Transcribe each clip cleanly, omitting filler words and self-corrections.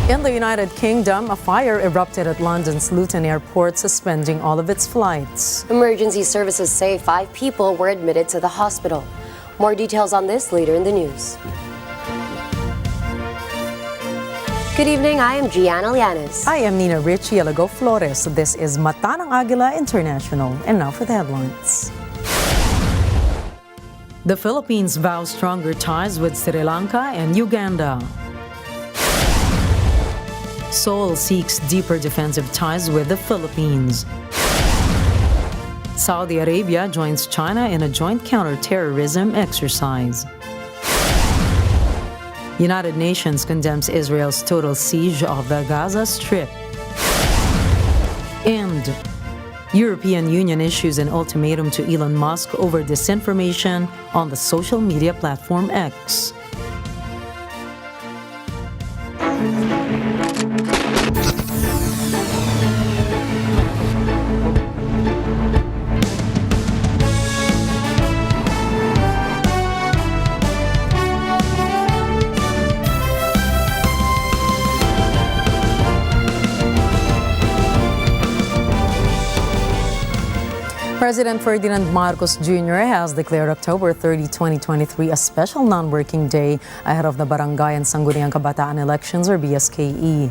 In the United Kingdom, a fire erupted at London's Luton Airport, suspending all of its flights. Emergency services say 5 people were admitted to the hospital. More details on this later in the news. Good evening, I am Gianna Llanes. I am Nina Richie, Alagao-Flores. This is Mata ng Agila International. And now for the headlines. The Philippines vows stronger ties with Sri Lanka and Uganda. Seoul seeks deeper defensive ties with the Philippines. Saudi Arabia joins China in a joint counterterrorism exercise. United Nations condemns Israel's total siege of the Gaza Strip. And European Union issues an ultimatum to Elon Musk over disinformation on the social media platform X. President Ferdinand Marcos Jr. has declared October 30, 2023 a special non-working day ahead of the Barangay and Sangguniang Kabataan elections, or BSKE.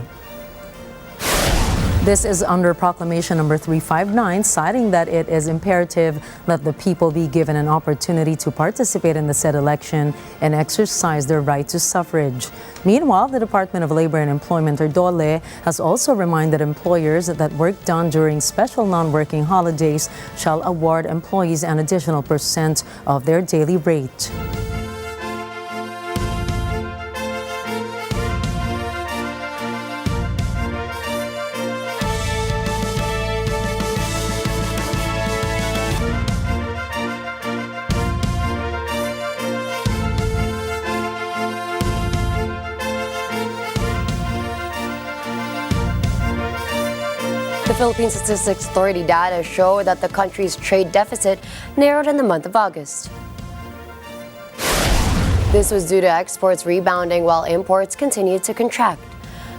This is under Proclamation number 359, citing that it is imperative that the people be given an opportunity to participate in the said election and exercise their right to suffrage. Meanwhile, the Department of Labor and Employment, or DOLE, has also reminded employers that work done during special non-working holidays shall award employees an additional % of their daily rate. The Philippine Statistics Authority data show that the country's trade deficit narrowed in the month of August. This was due to exports rebounding while imports continued to contract.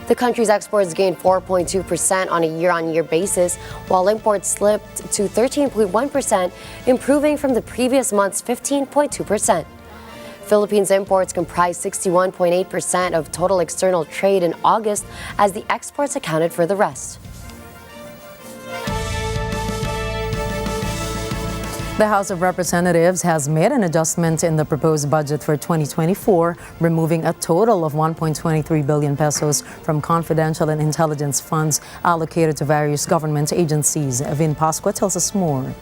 The country's exports gained 4.2% on a year-on-year basis, while imports slipped to 13.1%, improving from the previous month's 15.2%. Philippines imports comprised 61.8% of total external trade in August, as the exports accounted for the rest. The House of Representatives has made an adjustment in the proposed budget for 2024, removing a total of 1.23 billion pesos from confidential and intelligence funds allocated to various government agencies. Vin Pascua tells us more.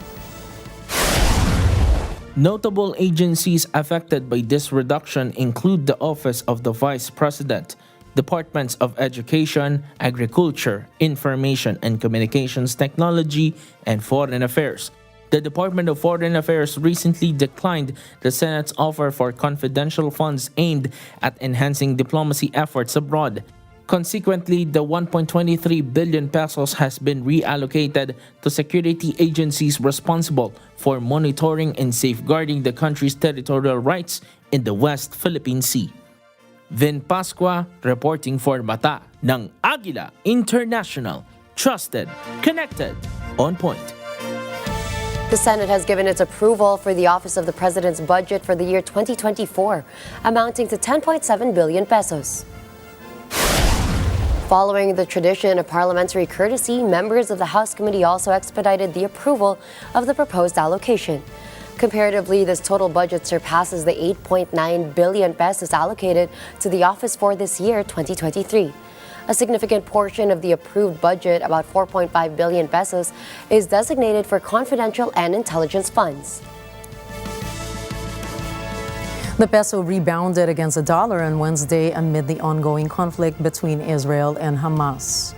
Notable agencies affected by this reduction include the Office of the Vice President, Departments of Education, Agriculture, Information and Communications Technology, and Foreign Affairs. The Department of Foreign Affairs recently declined the Senate's offer for confidential funds aimed at enhancing diplomacy efforts abroad. Consequently, the 1.23 billion pesos has been reallocated to security agencies responsible for monitoring and safeguarding the country's territorial rights in the West Philippine Sea. Vin Pascua reporting for Mata ng Agila International. Trusted, connected, on point. The Senate has given its approval for the Office of the President's budget for the year 2024, amounting to 10.7 billion pesos. Following the tradition of parliamentary courtesy, members of the House Committee also expedited the approval of the proposed allocation. Comparatively, this total budget surpasses the 8.9 billion pesos allocated to the office for this year, 2023. A significant portion of the approved budget, about 4.5 billion pesos, is designated for confidential and intelligence funds. The peso rebounded against the dollar on Wednesday amid the ongoing conflict between Israel and Hamas.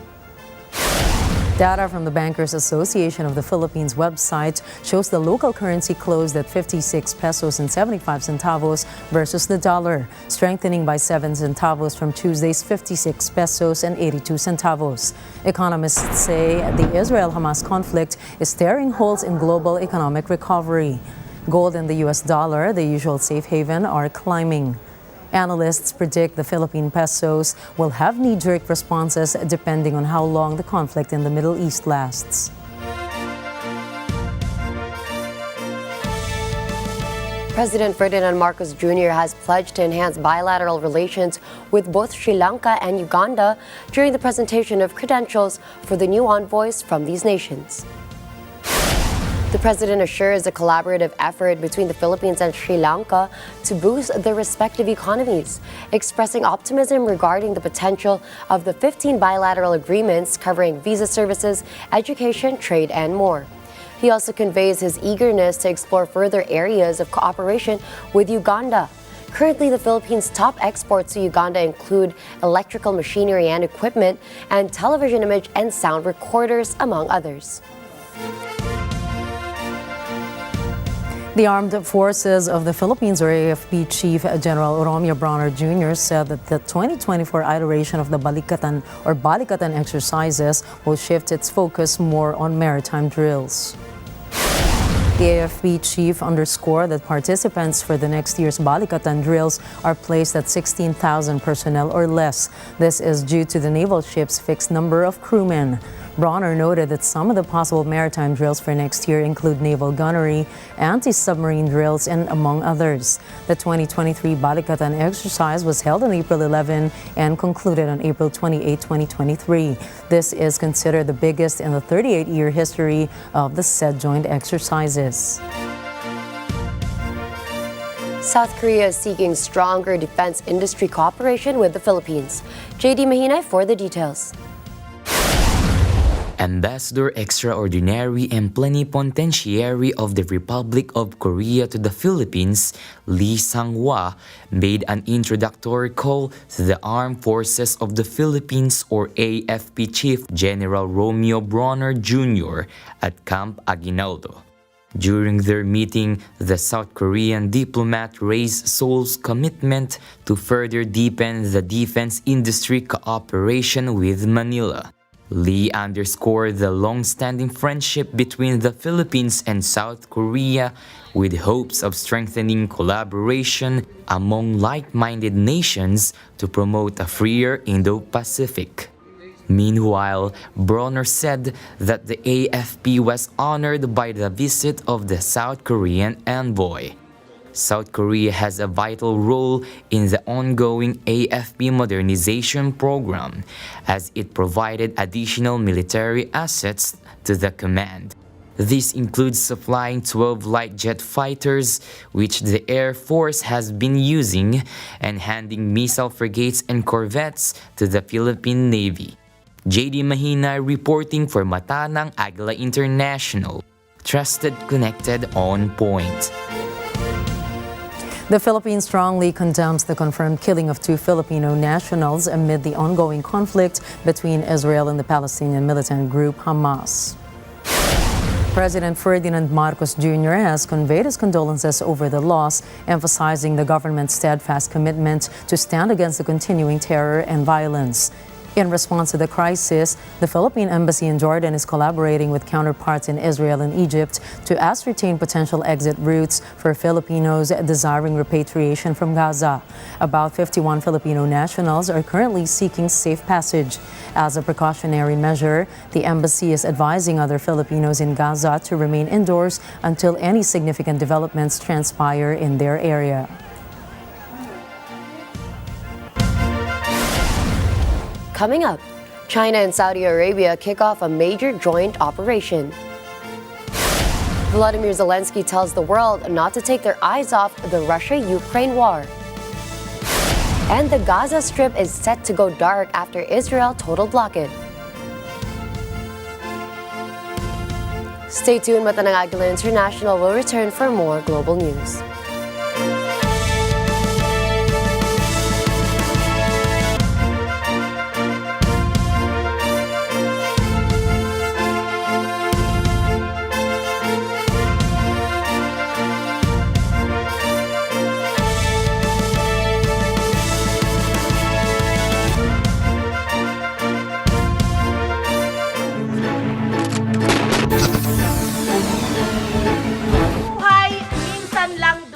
Data from the Bankers Association of the Philippines website shows the local currency closed at 56 pesos and 75 centavos versus the dollar, strengthening by 7 centavos from Tuesday's 56 pesos and 82 centavos. Economists say the Israel-Hamas conflict is tearing holes in global economic recovery. Gold and the US dollar, the usual safe haven, are climbing. Analysts predict the Philippine pesos will have knee-jerk responses depending on how long the conflict in the Middle East lasts. President Ferdinand Marcos Jr. has pledged to enhance bilateral relations with both Sri Lanka and Uganda during the presentation of credentials for the new envoys from these nations. The president assures a collaborative effort between the Philippines and Sri Lanka to boost their respective economies, expressing optimism regarding the potential of the 15 bilateral agreements covering visa services, education, trade, and more. He also conveys his eagerness to explore further areas of cooperation with Uganda. Currently, the Philippines' top exports to Uganda include electrical machinery and equipment, and television image and sound recorders, among others. The Armed Forces of the Philippines, or AFP Chief General Romeo Bronner Jr. said that the 2024 iteration of the Balikatan exercises will shift its focus more on maritime drills. The AFP chief underscored that participants for the next year's Balikatan drills are placed at 16,000 personnel or less. This is due to the naval ship's fixed number of crewmen. Bronner noted that some of the possible maritime drills for next year include naval gunnery, anti-submarine drills, and among others. The 2023 Balikatan exercise was held on April 11 and concluded on April 28, 2023. This is considered the biggest in the 38-year history of the said joint exercises. South Korea is seeking stronger defense industry cooperation with the Philippines. JD Mahina for the details. Ambassador Extraordinary and Plenipotentiary of the Republic of Korea to the Philippines, Lee Sang-hwa, made an introductory call to the Armed Forces of the Philippines, or AFP Chief General Romeo Bronner Jr. at Camp Aguinaldo. During their meeting, the South Korean diplomat raised Seoul's commitment to further deepen the defense industry cooperation with Manila. Lee underscored the long-standing friendship between the Philippines and South Korea, with hopes of strengthening collaboration among like-minded nations to promote a freer Indo-Pacific. Meanwhile, Bronner said that the AFP was honored by the visit of the South Korean envoy. South Korea has a vital role in the ongoing AFP modernization program, as it provided additional military assets to the command. This includes supplying 12 light jet fighters, which the Air Force has been using, and handing missile frigates and corvettes to the Philippine Navy. JD Mahina reporting for Mata ng Agila International. Trusted, connected, on point. The Philippines strongly condemns the confirmed killing of 2 Filipino nationals amid the ongoing conflict between Israel and the Palestinian militant group Hamas. President Ferdinand Marcos Jr. has conveyed his condolences over the loss, emphasizing the government's steadfast commitment to stand against the continuing terror and violence. In response to the crisis, the Philippine Embassy in Jordan is collaborating with counterparts in Israel and Egypt to ascertain potential exit routes for Filipinos desiring repatriation from Gaza. About 51 Filipino nationals are currently seeking safe passage. As a precautionary measure, the embassy is advising other Filipinos in Gaza to remain indoors until any significant developments transpire in their area. Coming up, China and Saudi Arabia kick off a major joint operation. Volodymyr Zelensky tells the world not to take their eyes off the Russia-Ukraine war. And the Gaza Strip is set to go dark after Israel total blockade. Stay tuned. Mata ng Agila International will return for more global news.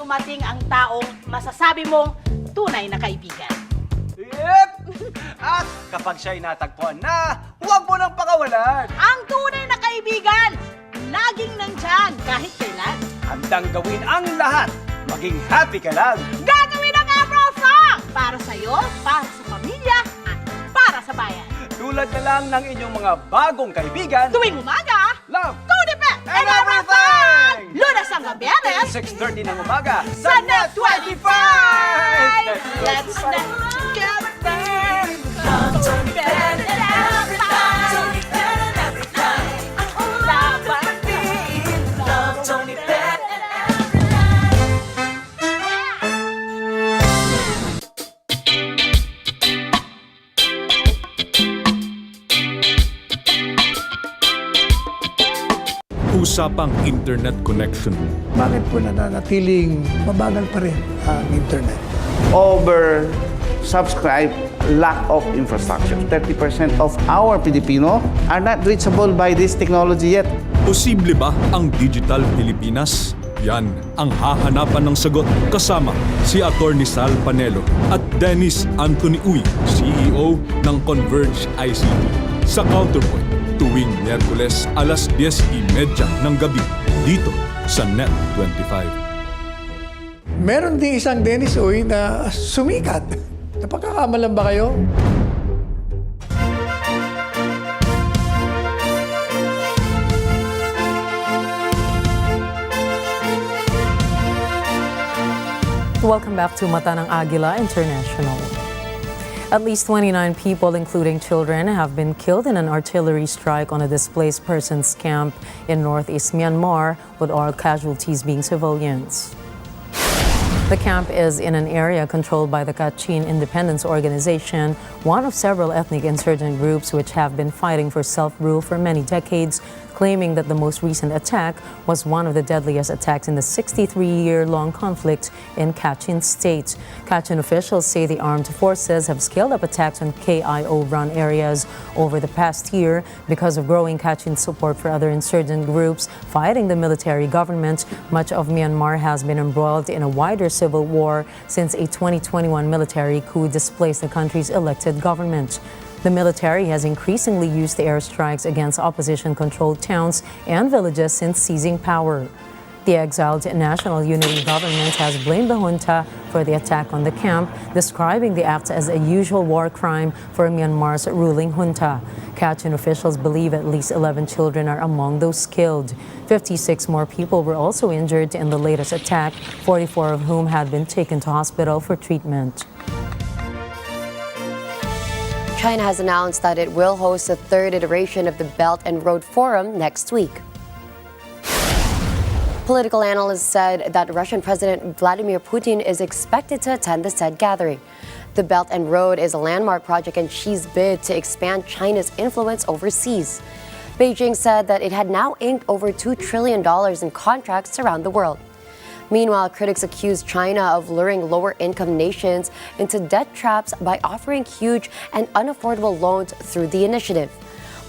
Dumating ang taong masasabi mong tunay tunay na kaibigan. Yep! At kapag siya'y natagpuan na, huwag mo nang pakawalan. Ang tunay na kaibigan, laging nandyan kahit kailan. Handang gawin ang lahat, maging happy ka lang. Gagawin ang Afro-Fang para sa'yo, para sa pamilya, at para sa bayan. Tulad na lang ng inyong mga bagong kaibigan. Tuwing umaga, Love! Tunipet And everything! Lunes hanggang Biyernes, 6:30 ng umaga sa Net 25! Let's get there! Love Tunipet and everything! Love Tunipet and Usapang internet connection. Bakit po nananatiling mabagal pa rin ang internet? Over-subscribe, lack of infrastructure. 30% of our Filipino are not reachable by this technology yet. Posible ba ang Digital Pilipinas? Yan ang hahanapan ng sagot kasama si Atty. Sal Panelo at Dennis Anthony Uy, CEO ng Converge ICT. Sa Counterpoint, tuwing Miyerkules alas 10:30 ng gabi dito sa Net 25. Meron din isang Dennis Uy na sumikat. Napagkakamalan ba kayo? Welcome back to Mata ng Agila International. At least 29 people, including children, have been killed in an artillery strike on a displaced persons camp in northeast Myanmar, with all casualties being civilians. The camp is in an area controlled by the Kachin Independence Organization, one of several ethnic insurgent groups which have been fighting for self-rule for many decades, claiming that the most recent attack was one of the deadliest attacks in the 63-year-long conflict in Kachin State. Kachin officials say the armed forces have scaled up attacks on KIO-run areas over the past year because of growing Kachin support for other insurgent groups fighting the military government. Much of Myanmar has been embroiled in a wider civil war since a 2021 military coup displaced the country's elected government. The military has increasingly used the airstrikes against opposition-controlled towns and villages since seizing power. The exiled National Unity Government has blamed the junta for the attack on the camp, describing the act as a usual war crime for Myanmar's ruling junta. Kachin officials believe at least 11 children are among those killed. 56 more people were also injured in the latest attack, 44 of whom had been taken to hospital for treatment. China has announced that it will host the third iteration of the Belt and Road Forum next week. Political analysts said that Russian President Vladimir Putin is expected to attend the said gathering. The Belt and Road is a landmark project in Xi's bid to expand China's influence overseas. Beijing said that it had now inked over $2 trillion in contracts around the world. Meanwhile, critics accuse China of luring lower-income nations into debt traps by offering huge and unaffordable loans through the initiative.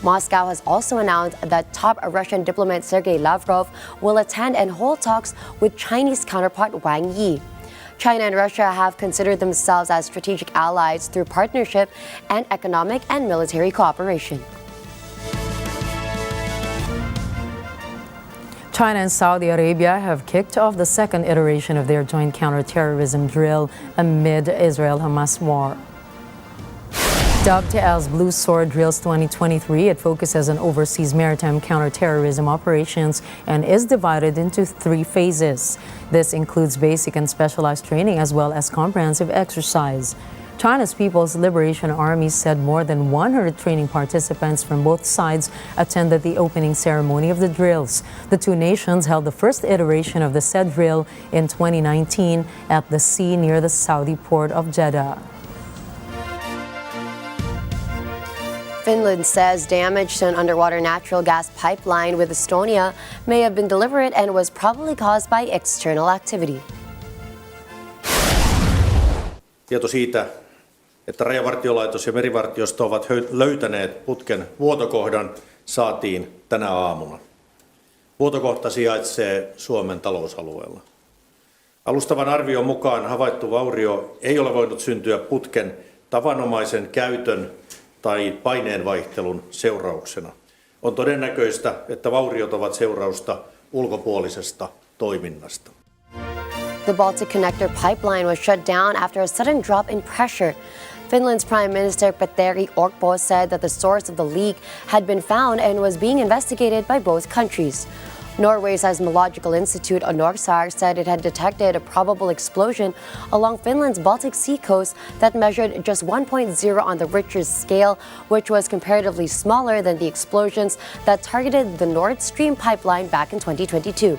Moscow has also announced that top Russian diplomat Sergei Lavrov will attend and hold talks with Chinese counterpart Wang Yi. China and Russia have considered themselves as strategic allies through partnership and economic and military cooperation. China and Saudi Arabia have kicked off the second iteration of their joint counterterrorism drill amid Israel-Hamas war. Dubbed as Blue Sword Drills 2023, it focuses on overseas maritime counterterrorism operations and is divided into 3 phases. This includes basic and specialized training as well as comprehensive exercise. China's People's Liberation Army said more than 100 training participants from both sides attended the opening ceremony of the drills. The two nations held the first iteration of the said drill in 2019 at the sea near the Saudi port of Jeddah. Finland says damage to an underwater natural gas pipeline with Estonia may have been deliberate and was probably caused by external activity. Tieto siitä, että Rajavartiolaitos ja Merivartiosto ovat löytäneet putken vuotokohdan, saatiin tänä aamuna. Vuotokohta sijaitsee Suomen talousalueella. Alustavan arvion mukaan havaittu vaurio ei ole voinut syntyä putken tavanomaisen käytön tai paineenvaihtelun seurauksena. On todennäköistä, että vauriot ovat seurausta ulkopuolisesta toiminnasta. The Baltic Connector pipeline was shut down after a sudden drop in pressure. Finland's Prime Minister Petteri Orpo said that the source of the leak had been found and was being investigated by both countries. Norway's Seismological Institute Norsar said it had detected a probable explosion along Finland's Baltic Sea coast that measured just 1.0 on the Richter scale, which was comparatively smaller than the explosions that targeted the Nord Stream pipeline back in 2022.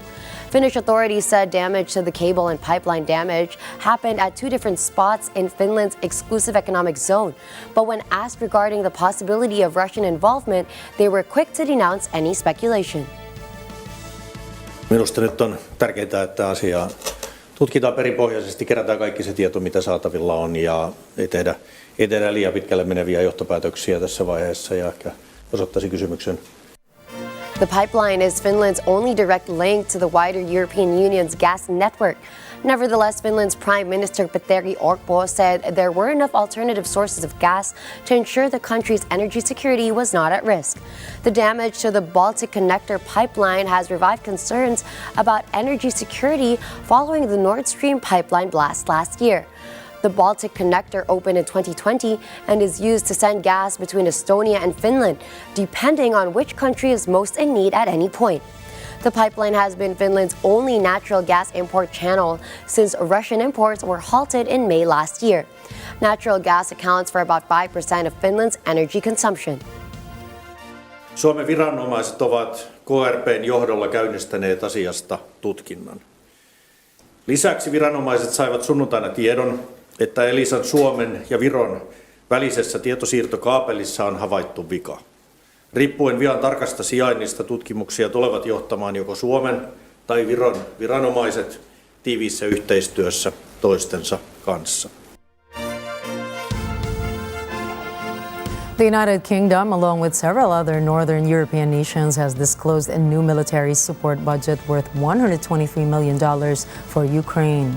Finnish authorities said damage to the cable and pipeline damage happened at two different spots in Finland's exclusive economic zone. But when asked regarding the possibility of Russian involvement, they were quick to denounce any speculation. Minusta nyt on tärkeää, että asiaa tutkitaan perinpohjaisesti, kerätään kaikki se tieto, mitä saatavilla on, ja ei tehdä liian pitkälle meneviä johtopäätöksiä tässä vaiheessa, ja ehkä osoittaisin kysymyksen. The pipeline is Finland's only direct link to the wider European Union's gas network. Nevertheless, Finland's Prime Minister Petteri Orpo said there were enough alternative sources of gas to ensure the country's energy security was not at risk. The damage to the Baltic Connector pipeline has revived concerns about energy security following the Nord Stream pipeline blast last year. The Baltic Connector opened in 2020 and is used to send gas between Estonia and Finland, depending on which country is most in need at any point. The pipeline has been Finland's only natural gas import channel since Russian imports were halted in May last year. Natural gas accounts for about 5% of Finland's energy consumption. Suomen viranomaiset ovat KRP:n johdolla käynnistäneet asiasta tutkinnan. Lisäksi viranomaiset saivat sunnuntaina tiedon, että Elisan Suomen ja Viron välisessä tietosiirtokaapelissa on havaittu vika. Riippuen vian tarkasta sijainnista tutkimuksia tulevat johtamaan joko Suomen tai Viron viranomaiset tiiviissä yhteistyössä toistensa kanssa. The United Kingdom, along with several other northern European nations, has disclosed a new military support budget worth $123 million for Ukraine.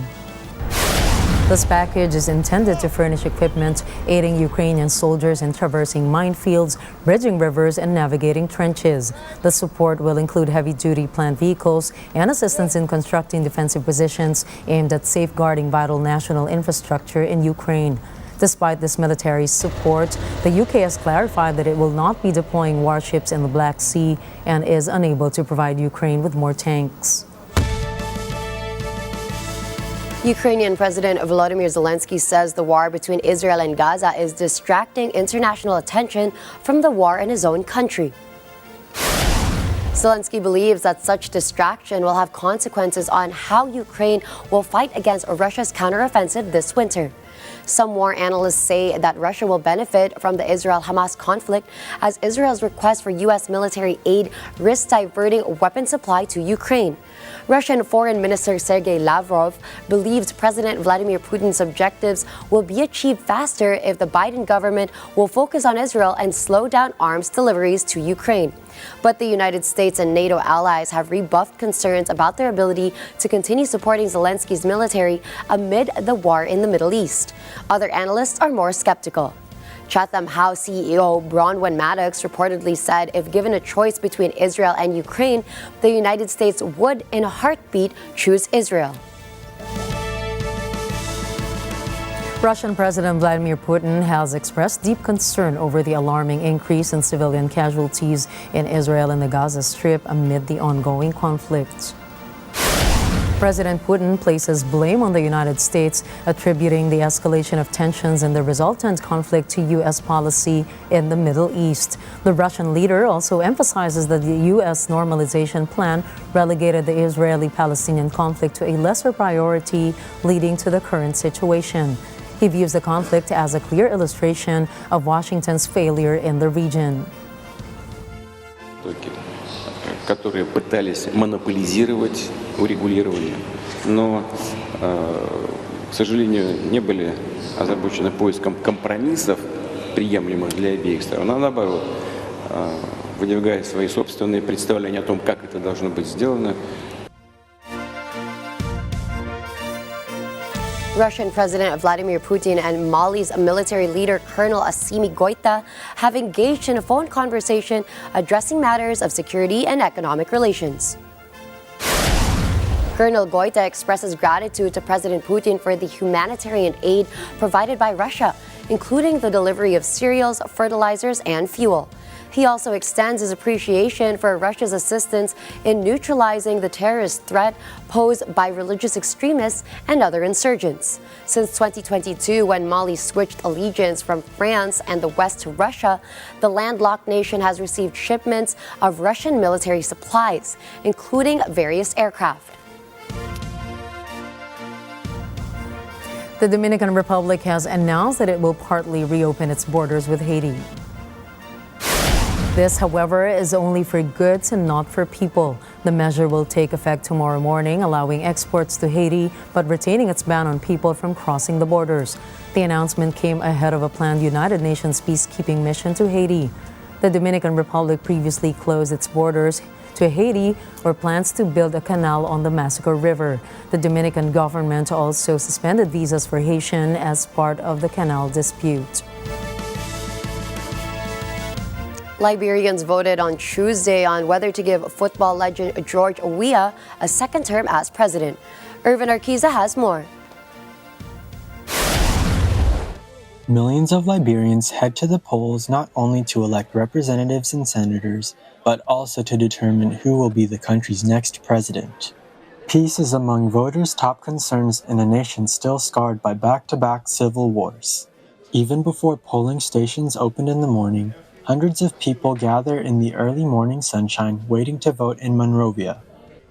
This package is intended to furnish equipment aiding Ukrainian soldiers in traversing minefields, bridging rivers, and navigating trenches. The support will include heavy-duty planned vehicles and assistance in constructing defensive positions aimed at safeguarding vital national infrastructure in Ukraine. Despite this military support, the UK has clarified that it will not be deploying warships in the Black Sea and is unable to provide Ukraine with more tanks. Ukrainian President Volodymyr Zelensky says the war between Israel and Gaza is distracting international attention from the war in his own country. Zelensky believes that such distraction will have consequences on how Ukraine will fight against Russia's counteroffensive this winter. Some war analysts say that Russia will benefit from the Israel-Hamas conflict as Israel's request for U.S. military aid risks diverting weapon supply to Ukraine. Russian Foreign Minister Sergei Lavrov believes President Vladimir Putin's objectives will be achieved faster if the Biden government will focus on Israel and slow down arms deliveries to Ukraine. But the United States and NATO allies have rebuffed concerns about their ability to continue supporting Zelensky's military amid the war in the Middle East. Other analysts are more skeptical. Chatham House CEO Bronwyn Maddox reportedly said if given a choice between Israel and Ukraine, the United States would, in a heartbeat, choose Israel. Russian President Vladimir Putin has expressed deep concern over the alarming increase in civilian casualties in Israel and the Gaza Strip amid the ongoing conflict. President Putin places blame on the United States, attributing the escalation of tensions and the resultant conflict to U.S. policy in the Middle East. The Russian leader also emphasizes that the U.S. normalization plan relegated the Israeli-Palestinian conflict to a lesser priority, leading to the current situation. He views the conflict as a clear illustration of Washington's failure in the region. Которые пытались монополизировать урегулирование, но, к сожалению, не были озабочены поиском компромиссов, приемлемых для обеих сторон, а наоборот, выдвигая свои собственные представления о том, как это должно быть сделано. Russian President Vladimir Putin and Mali's military leader Colonel Assimi Goita have engaged in a phone conversation addressing matters of security and economic relations. Colonel Goita expresses gratitude to President Putin for the humanitarian aid provided by Russia, including the delivery of cereals, fertilizers, and fuel. He also extends his appreciation for Russia's assistance in neutralizing the terrorist threat posed by religious extremists and other insurgents. Since 2022, when Mali switched allegiance from France and the West to Russia, the landlocked nation has received shipments of Russian military supplies, including various aircraft. The Dominican Republic has announced that it will partly reopen its borders with Haiti. This, however, is only for goods and not for people. The measure will take effect tomorrow morning, allowing exports to Haiti, but retaining its ban on people from crossing the borders. The announcement came ahead of a planned United Nations peacekeeping mission to Haiti. The Dominican Republic previously closed its borders to Haiti, where plans to build a canal on the Massacre River. The Dominican government also suspended visas for Haitian as part of the canal dispute. Liberians voted on Tuesday on whether to give football legend George Weah a second term as president. Irvin Arquiza has more. Millions of Liberians head to the polls not only to elect representatives and senators, but also to determine who will be the country's next president. Peace is among voters' top concerns in a nation still scarred by back-to-back civil wars. Even before polling stations opened in the morning, hundreds of people gather in the early morning sunshine waiting to vote in Monrovia.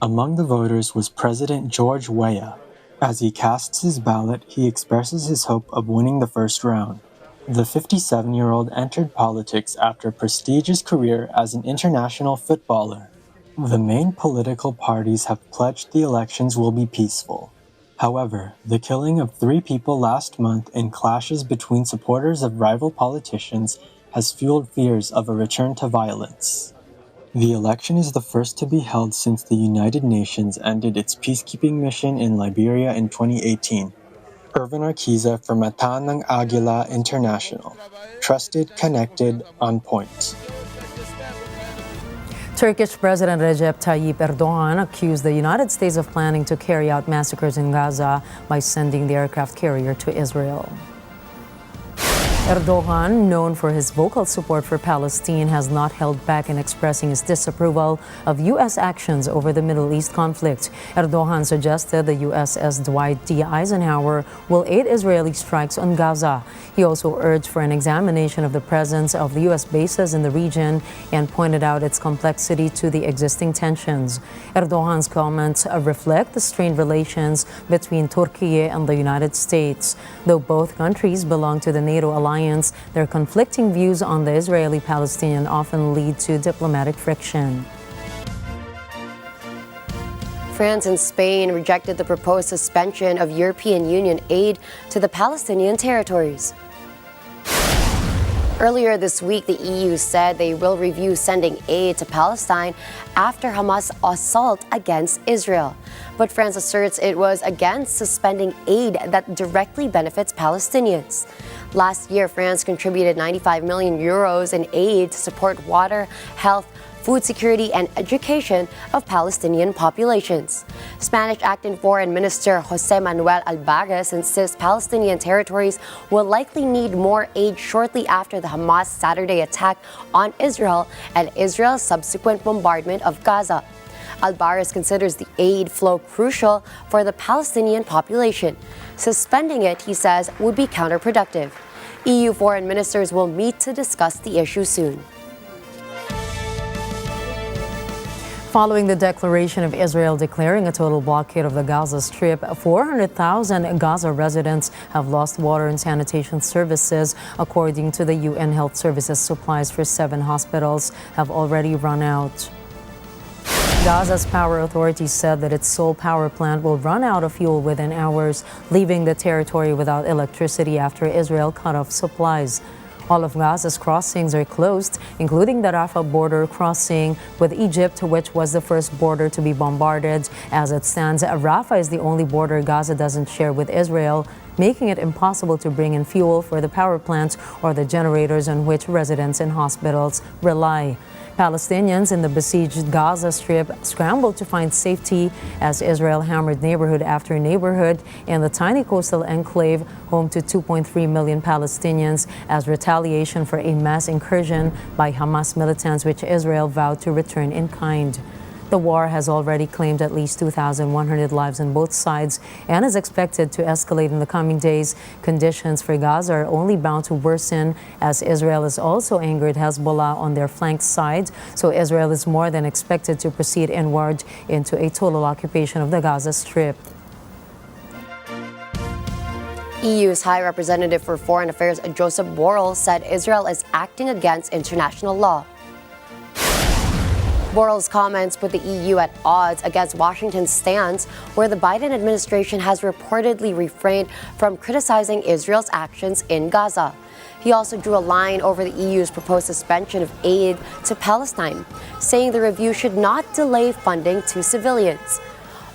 Among the voters was President George Weah. As he casts his ballot, he expresses his hope of winning the first round. The 57-year-old entered politics after a prestigious career as an international footballer. The main political parties have pledged the elections will be peaceful. However, the killing of 3 people last month in clashes between supporters of rival politicians has fueled fears of a return to violence. The election is the first to be held since the United Nations ended its peacekeeping mission in Liberia in 2018. Irvin Arquiza for Mata ng Agila International. Trusted, connected, on point. Turkish President Recep Tayyip Erdogan accused the United States of planning to carry out massacres in Gaza by sending the aircraft carrier to Israel. Erdogan, known for his vocal support for Palestine, has not held back in expressing his disapproval of U.S. actions over the Middle East conflict. Erdogan suggested the USS Dwight D. Eisenhower will aid Israeli strikes on Gaza. He also urged for an examination of the presence of the U.S. bases in the region and pointed out its complexity to the existing tensions. Erdogan's comments reflect the strained relations between Turkey and the United States. Though both countries belong to the NATO alliance, their conflicting views on the Israeli-Palestinian often lead to diplomatic friction. France and Spain rejected the proposed suspension of European Union aid to the Palestinian territories. Earlier this week, the EU said they will review sending aid to Palestine after Hamas' assault against Israel. But France asserts it was against suspending aid that directly benefits Palestinians. Last year, France contributed 95 million euros in aid to support water, health, food security, and education of Palestinian populations. Spanish acting Foreign Minister José Manuel Albares insists Palestinian territories will likely need more aid shortly after the Hamas Saturday attack on Israel and Israel's subsequent bombardment of Gaza. Albares considers the aid flow crucial for the Palestinian population. Suspending it, he says, would be counterproductive. EU foreign ministers will meet to discuss the issue soon. Following the declaration of Israel declaring a total blockade of the Gaza Strip, 400,000 Gaza residents have lost water and sanitation services. According to the UN Health Services, supplies for 7 hospitals have already run out. Gaza's power authority said that its sole power plant will run out of fuel within hours, leaving the territory without electricity after Israel cut off supplies. All of Gaza's crossings are closed, including the Rafah border crossing with Egypt, which was the first border to be bombarded. As it stands, Rafah is the only border Gaza doesn't share with Israel, making it impossible to bring in fuel for the power plants or the generators on which residents and hospitals rely. Palestinians in the besieged Gaza Strip scrambled to find safety as Israel hammered neighborhood after neighborhood in the tiny coastal enclave home to 2.3 million Palestinians as retaliation for a mass incursion by Hamas militants, which Israel vowed to return in kind. The war has already claimed at least 2,100 lives on both sides and is expected to escalate in the coming days. Conditions for Gaza are only bound to worsen as Israel has also angered Hezbollah on their flank side. So Israel is more than expected to proceed inward into a total occupation of the Gaza Strip. EU's High Representative for Foreign Affairs Josep Borrell said Israel is acting against international law. Borrell's comments put the EU at odds against Washington's stance, where the Biden administration has reportedly refrained from criticizing Israel's actions in Gaza. He also drew a line over the EU's proposed suspension of aid to Palestine, saying the review should not delay funding to civilians.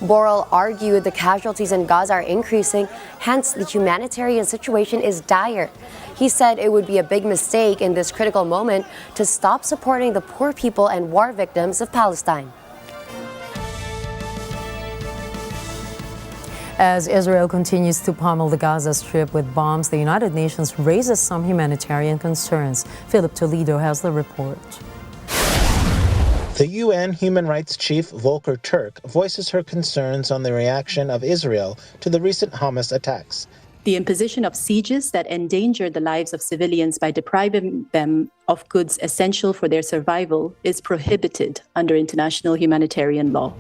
Borrell argued the casualties in Gaza are increasing, hence the humanitarian situation is dire. He said it would be a big mistake in this critical moment to stop supporting the poor people and war victims of Palestine. As Israel continues to pummel the Gaza Strip with bombs, the United Nations raises some humanitarian concerns. Philip Toledo has the report. The UN Human Rights Chief Volker Turk voices her concerns on the reaction of Israel to the recent Hamas attacks. The imposition of sieges that endanger the lives of civilians by depriving them of goods essential for their survival is prohibited under international humanitarian law.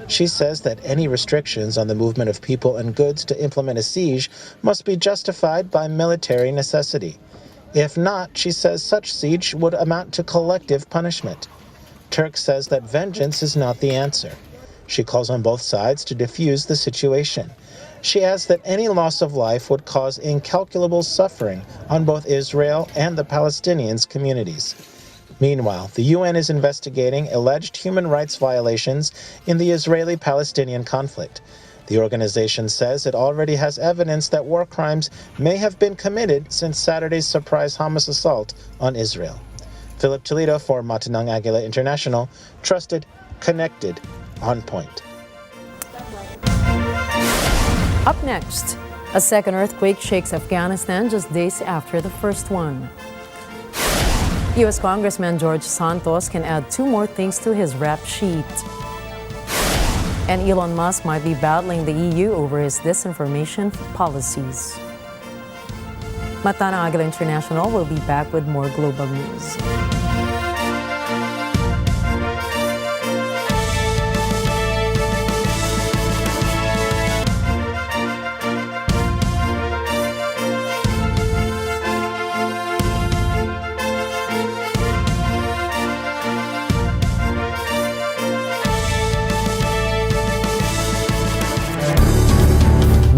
She says that any restrictions on the movement of people and goods to implement a siege must be justified by military necessity. If not, she says such siege would amount to collective punishment. Turk says that vengeance is not the answer. She calls on both sides to defuse the situation. She adds that any loss of life would cause incalculable suffering on both Israel and the Palestinians' communities. Meanwhile, the UN is investigating alleged human rights violations in the Israeli-Palestinian conflict. The organization says it already has evidence that war crimes may have been committed since Saturday's surprise Hamas assault on Israel. Philip Toledo for Matanang Agila International, trusted, connected, on point. Up next, a second earthquake shakes Afghanistan just days after the first one. U.S. Congressman George Santos can add 2 more things to his rap sheet. And Elon Musk might be battling the EU over his disinformation policies. Matanang Agila International will be back with more global news.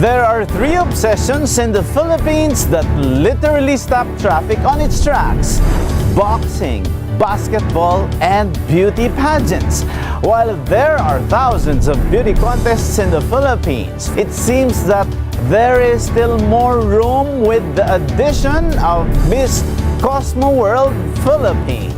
There are 3 obsessions in the Philippines that literally stop traffic on its tracks: boxing, basketball, and beauty pageants. While there are thousands of beauty contests in the Philippines, it seems that there is still more room with the addition of Miss Cosmo World Philippines.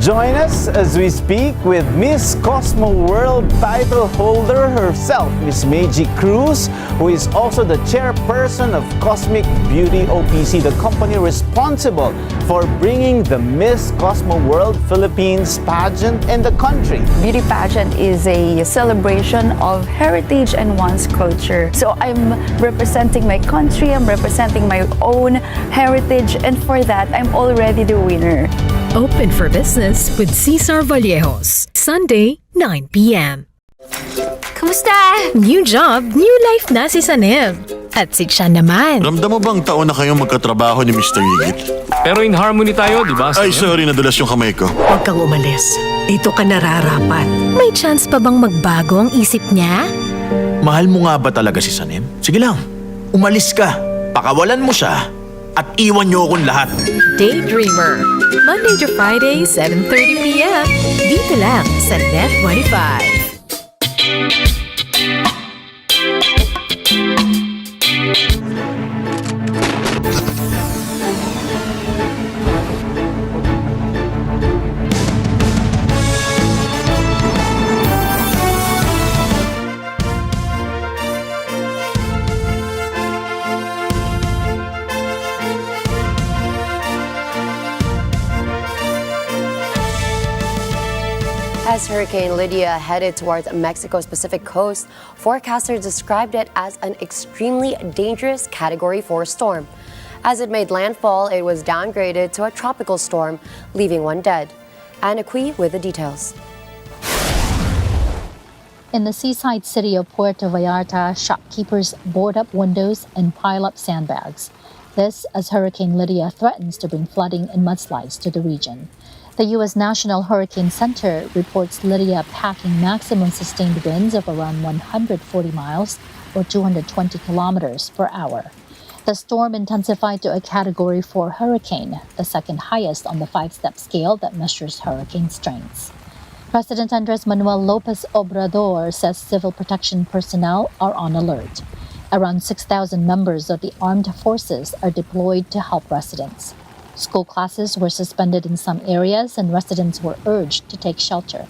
Join us as we speak with Miss Cosmo World title holder herself, Miss Meiji Cruz, who is also the chairperson of Cosmic Beauty OPC, the company responsible for bringing the Miss Cosmo World Philippines pageant in the country. Beauty pageant is a celebration of heritage and one's culture. So I'm representing my country, I'm representing my own heritage, and for that, I'm already the winner. Open for business with Cesar Vallejos, Sunday, 9 p.m. Kumusta? New job, new life na si Saneb. At si Chan naman. Ramdam mo bang taon na kayong magkatrabaho ni Mr. Yigit? Pero in harmony tayo, di ba? Ay, sorry, nadulas yung kamay ko. Huwag kang umalis. Dito ka nararapat. May chance pa bang magbago ang isip niya? Mahal mo nga ba talaga si Sanem? Sige lang, umalis ka. Pakawalan mo siya. at iwan niyo akong lahat. Daydreamer. Monday to Friday, 7:30 p.m. Dito lang sa Net 25. As Hurricane Lydia headed towards Mexico's Pacific coast, forecasters described it as an extremely dangerous Category 4 storm. As it made landfall, it was downgraded to a tropical storm, leaving one dead. Anna Cui with the details. In the seaside city of Puerto Vallarta, shopkeepers board up windows and pile up sandbags. This as Hurricane Lydia threatens to bring flooding and mudslides to the region. The U.S. National Hurricane Center reports Lydia packing maximum sustained winds of around 140 miles or 220 kilometers per hour. The storm intensified to a Category 4 hurricane, the second highest on the 5-step scale that measures hurricane strengths. President Andres Manuel Lopez Obrador says civil protection personnel are on alert. Around 6,000 members of the armed forces are deployed to help residents. School classes were suspended in some areas and residents were urged to take shelter.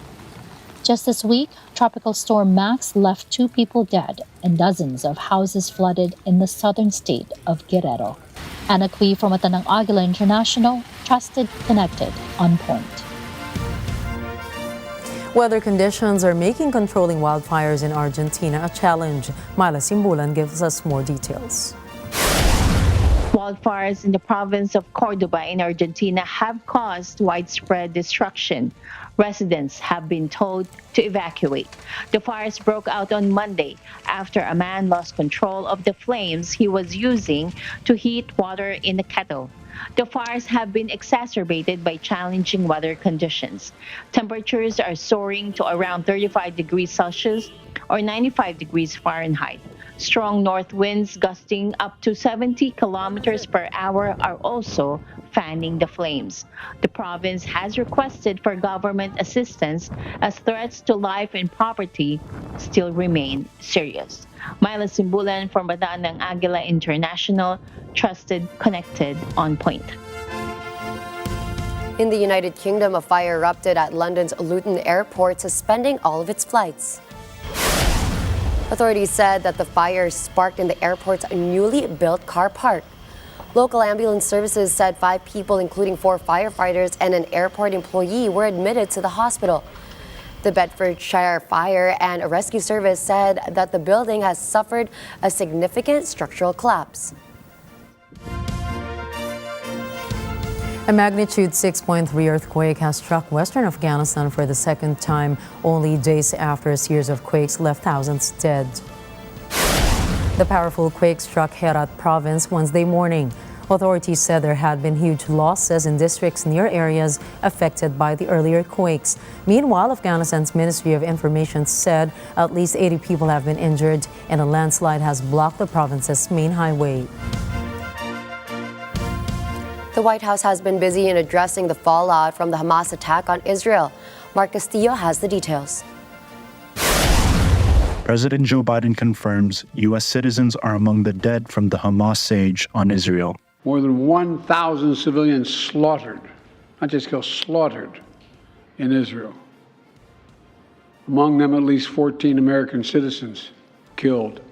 Just this week, Tropical Storm Max left 2 people dead and dozens of houses flooded in the southern state of Guerrero. Anna Cui from Agila International, trusted, connected, on point. Weather conditions are making controlling wildfires in Argentina a challenge. Myla Simbulan gives us more details. Wildfires in the province of Córdoba in Argentina have caused widespread destruction. Residents have been told to evacuate. The fires broke out on Monday after a man lost control of the flames he was using to heat water in a kettle. The fires have been exacerbated by challenging weather conditions. Temperatures are soaring to around 35 degrees Celsius or 95 degrees Fahrenheit. Strong north winds gusting up to 70 kilometers per hour are also fanning the flames. The province has requested for government assistance as threats to life and property still remain serious. Myla Simbulan from Agila International, trusted, connected, on point. In the United Kingdom, a fire erupted at London's Luton Airport, suspending all of its flights. Authorities said that the fire sparked in the airport's newly built car park. Local ambulance services said 5 people, including 4 firefighters and an airport employee, were admitted to the hospital. The Bedfordshire Fire and Rescue Service said that the building has suffered a significant structural collapse. A magnitude 6.3 earthquake has struck western Afghanistan for the second time, only days after a series of quakes left thousands dead. The powerful quake struck Herat province Wednesday morning. Authorities said there had been huge losses in districts near areas affected by the earlier quakes. Meanwhile, Afghanistan's Ministry of Information said at least 80 people have been injured and a landslide has blocked the province's main highway. The White House has been busy in addressing the fallout from the Hamas attack on Israel. Mark Castillo has the details. President Joe Biden confirms U.S. citizens are among the dead from the Hamas siege on Israel. More than 1,000 civilians slaughtered, not just killed, slaughtered in Israel. Among them, at least 14 American citizens killed.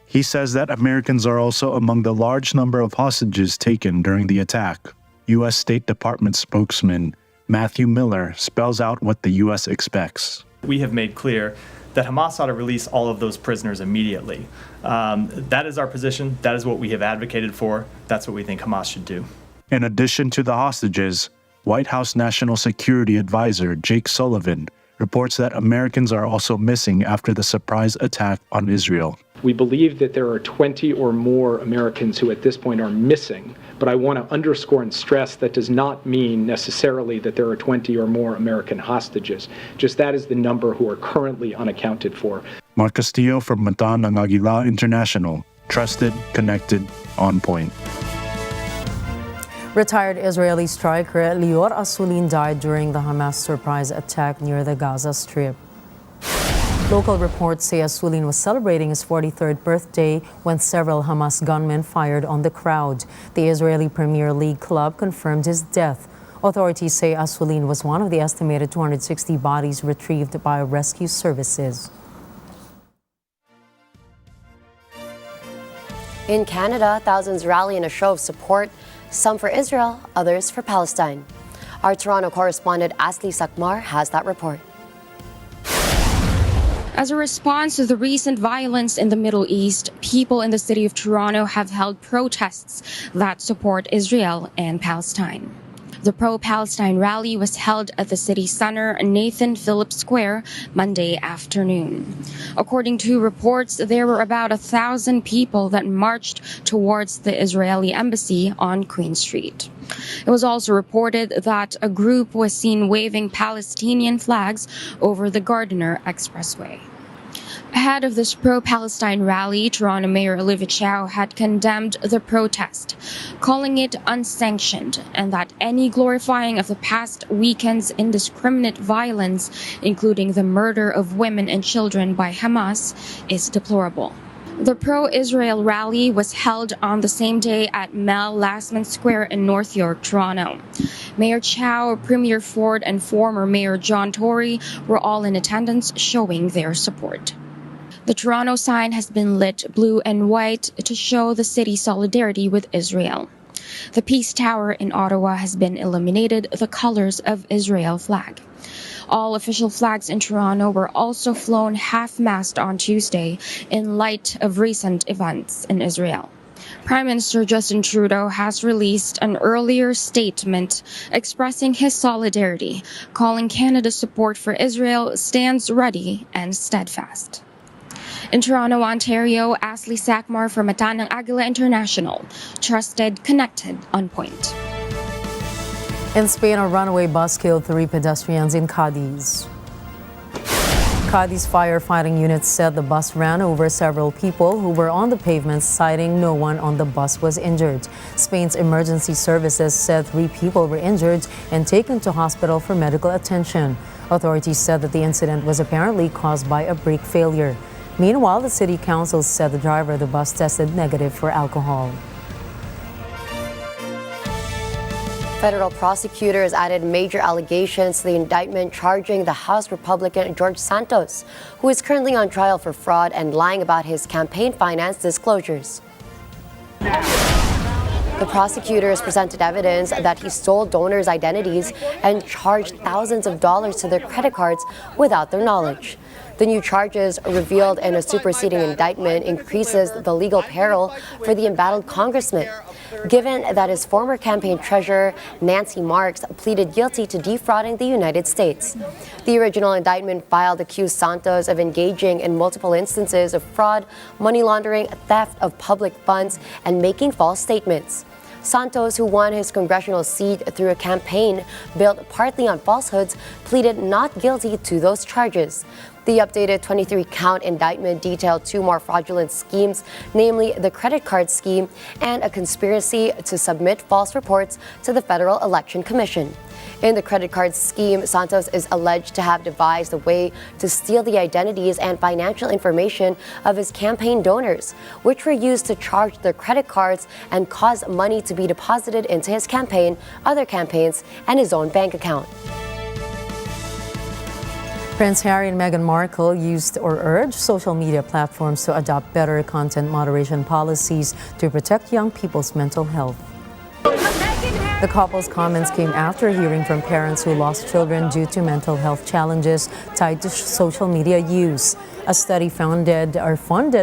He says that Americans are also among the large number of hostages taken during the attack. U.S. State Department spokesman Matthew Miller spells out what the U.S. expects. We have made clear that Hamas ought to release all of those prisoners immediately. That is our position. That is what we have advocated for. That's what we think Hamas should do. In addition to the hostages, White House National Security Advisor Jake Sullivan reports that Americans are also missing after the surprise attack on Israel. We believe that there are 20 or more Americans who at this point are missing, but I want to underscore and stress that does not mean necessarily that there are 20 or more American hostages. Just that is the number who are currently unaccounted for. Mark Castillo from Agila International, trusted, connected, on point. Retired Israeli striker Lior Asulin died during the Hamas surprise attack near the Gaza Strip. Local reports say Asulin was celebrating his 43rd birthday when several Hamas gunmen fired on the crowd. The Israeli Premier League club confirmed his death. Authorities say Asulin was one of the estimated 260 bodies retrieved by rescue services. In Canada, thousands rally in a show of support, some for Israel, others for Palestine. Our Toronto correspondent Asli Sakmar has that report. As a response to the recent violence in the Middle East, people in the city of Toronto have held protests that support Israel and Palestine. The pro-Palestine rally was held at the city center, Nathan Phillips Square, Monday afternoon. According to reports, there were about 1,000 people that marched towards the Israeli embassy on Queen Street. It was also reported that a group was seen waving Palestinian flags over the Gardiner Expressway. Ahead of this pro-Palestine rally, Toronto Mayor Olivia Chow had condemned the protest, calling it unsanctioned, and that any glorifying of the past weekend's indiscriminate violence, including the murder of women and children by Hamas, is deplorable. The pro-Israel rally was held on the same day at Mel Lastman Square in North York, Toronto. Mayor Chow, Premier Ford, and former Mayor John Tory were all in attendance, showing their support. The Toronto sign has been lit blue and white to show the city's solidarity with Israel. The Peace Tower in Ottawa has been illuminated the colors of Israel flag. All official flags in Toronto were also flown half-mast on Tuesday in light of recent events in Israel. Prime Minister Justin Trudeau has released an earlier statement expressing his solidarity, calling Canada's support for Israel stands ready and steadfast. In Toronto, Ontario, Asli Sakmar for Matanang Agila International. Trusted, connected, on point. In Spain, a runaway bus killed 3 pedestrians in Cadiz. Cadiz firefighting units said the bus ran over several people who were on the pavement, citing no one on the bus was injured. Spain's emergency services said 3 people were injured and taken to hospital for medical attention. Authorities said that the incident was apparently caused by a brake failure. Meanwhile, the city council said the driver of the bus tested negative for alcohol. Federal prosecutors added major allegations to the indictment charging the House Republican George Santos, who is currently on trial for fraud and lying about his campaign finance disclosures. The prosecutors presented evidence that he stole donors' identities and charged thousands of dollars to their credit cards without their knowledge. The new charges revealed in a superseding indictment increases the legal peril for the embattled congressman, given that his former campaign treasurer, Nancy Marks, pleaded guilty to defrauding the United States. The original indictment filed accused Santos of engaging in multiple instances of fraud, money laundering, theft of public funds, and making false statements. Santos, who won his congressional seat through a campaign built partly on falsehoods, pleaded not guilty to those charges. The updated 23-count indictment detailed 2 more fraudulent schemes, namely the credit card scheme and a conspiracy to submit false reports to the Federal Election Commission. In the credit card scheme, Santos is alleged to have devised a way to steal the identities and financial information of his campaign donors, which were used to charge their credit cards and cause money to be deposited into his campaign, other campaigns, and his own bank account. Prince Harry and Meghan Markle used or urged social media platforms to adopt better content moderation policies to protect young people's mental health. The couple's comments came after hearing from parents who lost children due to mental health challenges tied to social media use. A study funded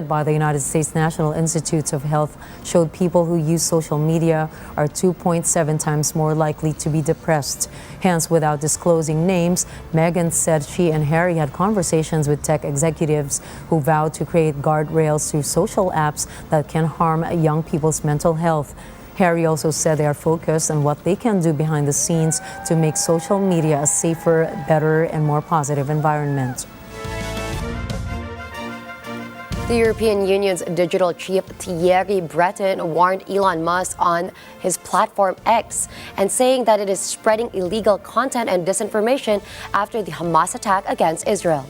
by the United States National Institutes of Health showed people who use social media are 2.7 times more likely to be depressed. Hence, without disclosing names, Meghan said she and Harry had conversations with tech executives who vowed to create guardrails through social apps that can harm young people's mental health. Harry also said they are focused on what they can do behind the scenes to make social media a safer, better, and more positive environment. The European Union's digital chief Thierry Breton warned Elon Musk on his platform X and saying that it is spreading illegal content and disinformation after the Hamas attack against Israel.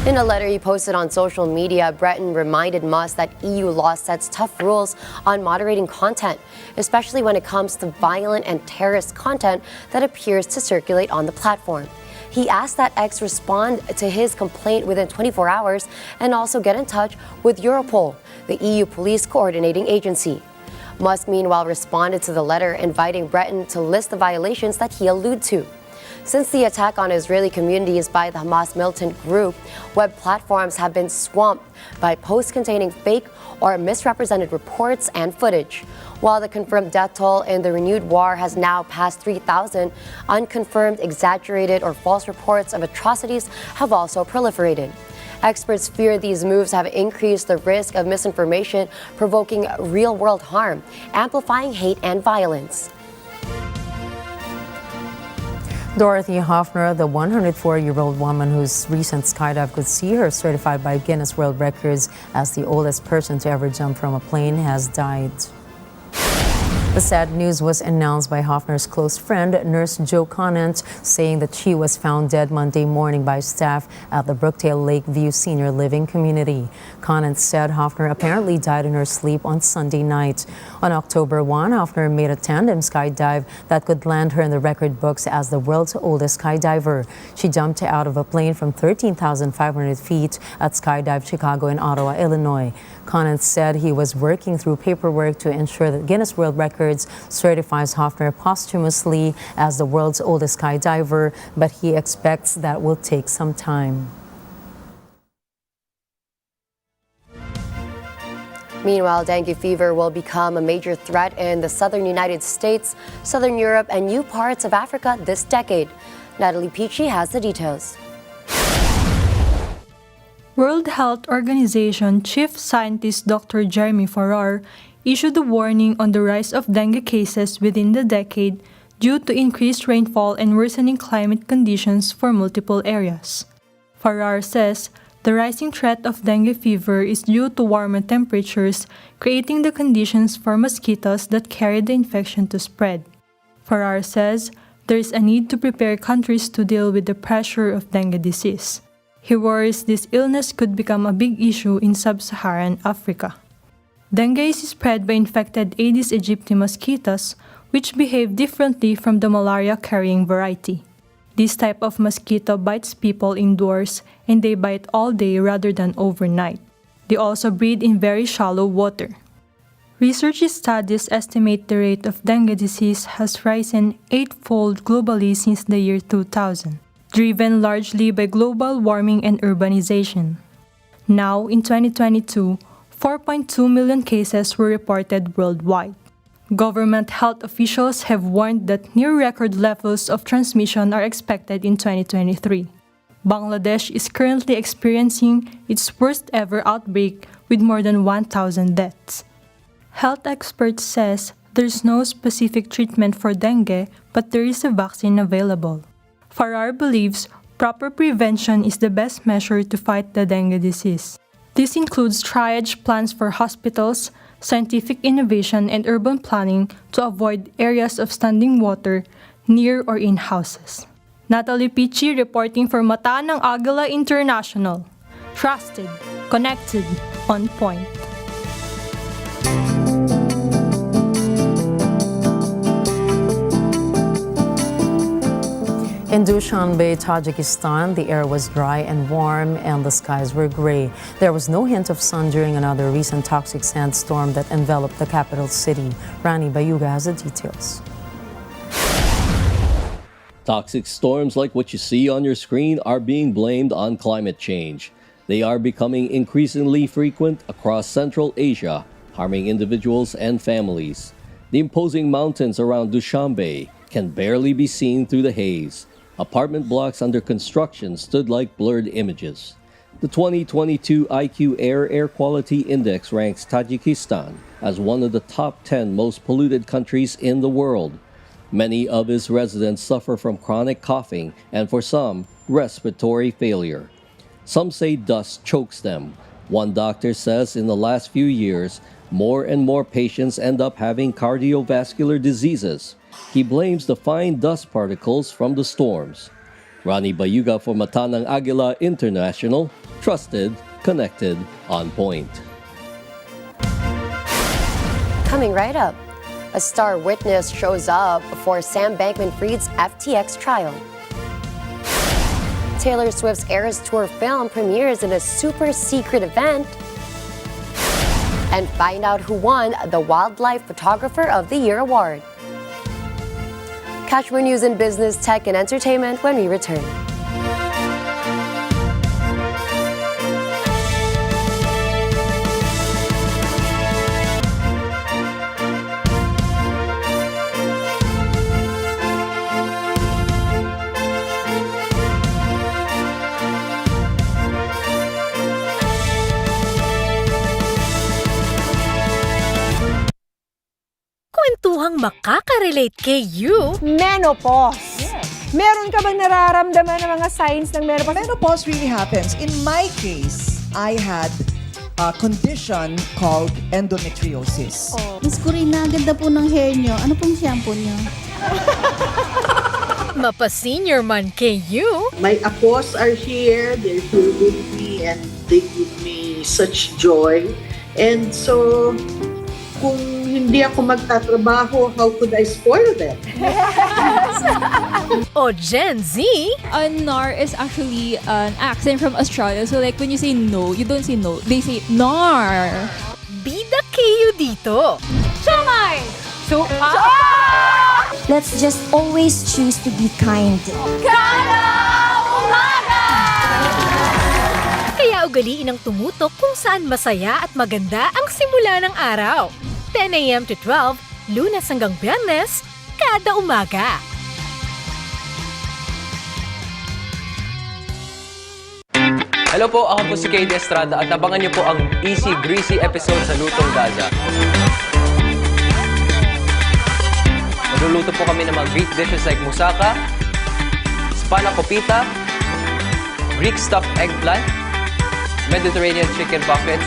In a letter he posted on social media, Breton reminded Musk that EU law sets tough rules on moderating content, especially when it comes to violent and terrorist content that appears to circulate on the platform. He asked that X respond to his complaint within 24 hours and also get in touch with Europol, the EU police coordinating agency. Musk, meanwhile, responded to the letter inviting Breton to list the violations that he alluded to. Since the attack on Israeli communities by the Hamas militant group, web platforms have been swamped by posts containing fake or misrepresented reports and footage. While the confirmed death toll in the renewed war has now passed 3,000, unconfirmed, exaggerated, or false reports of atrocities have also proliferated. Experts fear these moves have increased the risk of misinformation, provoking real-world harm, amplifying hate and violence. Dorothy Hoffner, the 104-year-old woman whose recent skydive could see her certified by Guinness World Records as the oldest person to ever jump from a plane, has died. The sad news was announced by Hoffner's close friend, nurse Jo Conant, saying that she was found dead Monday morning by staff at the Brookdale Lakeview Senior Living Community. Conant said Hoffner apparently died in her sleep on Sunday night. On October 1, Hoffner made a tandem skydive that could land her in the record books as the world's oldest skydiver. She jumped out of a plane from 13,500 feet at Skydive Chicago in Ottawa, Illinois. Conant said he was working through paperwork to ensure that Guinness World Records certifies Hoffner posthumously as the world's oldest skydiver, but he expects that will take some time. Meanwhile, dengue fever will become a major threat in the southern United States, southern Europe, and new parts of Africa this decade. Natalie Peachy has the details. World Health Organization Chief Scientist Dr. Jeremy Farrar issued a warning on the rise of dengue cases within the decade due to increased rainfall and worsening climate conditions for multiple areas. Farrar says the rising threat of dengue fever is due to warmer temperatures, creating the conditions for mosquitoes that carry the infection to spread. Farrar says there is a need to prepare countries to deal with the pressure of dengue disease. He worries this illness could become a big issue in sub-Saharan Africa. Dengue is spread by infected Aedes aegypti mosquitoes, which behave differently from the malaria-carrying variety. This type of mosquito bites people indoors, and they bite all day rather than overnight. They also breed in very shallow water. Research studies estimate the rate of dengue disease has risen 8-fold globally since the year 2000. Driven largely by global warming and urbanization. Now, in 2022, 4.2 million cases were reported worldwide. Government health officials have warned that near-record levels of transmission are expected in 2023. Bangladesh is currently experiencing its worst-ever outbreak with more than 1,000 deaths. Health experts says there's no specific treatment for dengue, but there is a vaccine available. Farrar believes proper prevention is the best measure to fight the dengue disease. This includes triage plans for hospitals, scientific innovation, and urban planning to avoid areas of standing water near or in houses. Natalie Peachy reporting for Mata ng Agila International. Trusted, connected, on point. In Dushanbe, Tajikistan, the air was dry and warm and the skies were gray. There was no hint of sun during another recent toxic sandstorm that enveloped the capital city. Rani Bayuga has the details. Toxic storms like what you see on your screen are being blamed on climate change. They are becoming increasingly frequent across Central Asia, harming individuals and families. The imposing mountains around Dushanbe can barely be seen through the haze. Apartment blocks under construction stood like blurred images. The 2022 IQ Air Quality Index ranks Tajikistan as one of the top 10 most polluted countries in the world. Many of its residents suffer from chronic coughing and, for some, respiratory failure. Some say dust chokes them. One doctor says in the last few years, more and more patients end up having cardiovascular diseases. He blames the fine dust particles from the storms. Ronnie Bayuga for Mata ng Agila International, trusted, connected, on point. Coming right up, a star witness shows up for Sam Bankman-Fried's FTX trial. Taylor Swift's Eras Tour film premieres in a super secret event. And find out who won the Wildlife Photographer of the Year award. Catch more news in business, tech, and entertainment when we return. Kwentuhang makaka-relate kay you. Menopause. Yes. Meron ka bang nararamdaman ng mga signs ng menopause? Menopause really happens. In my case, I had a condition called endometriosis. Miss Corina, ganda po ng hair nyo. Ano pong shampoo nyo? Mapa-senior man kay you. My apos are here. They're here with me and they give me such joy. And so, kung hindi ako magtatrabaho, how could I spoil them? Yes. O Gen Z? Nar is actually an accent from Australia. So like when you say no, you don't say no. They say nar. Bida kayo dito. Shamay! So, Let's just always choose to be kind. Kada umaga! Kaya ugaliin ang tumutok kung saan masaya at maganda ang simula ng araw. 10 a.m. to 12, Lunes hanggang Biyernes, kada umaga. Hello po, ako po si Kate Estrada at abangan niyo po ang Easy Greasy episode sa Lutong Gaza. Magluluto po kami ng mga Greek dishes like moussaka, spanakopita, Greek stuffed eggplant, Mediterranean chicken pockets.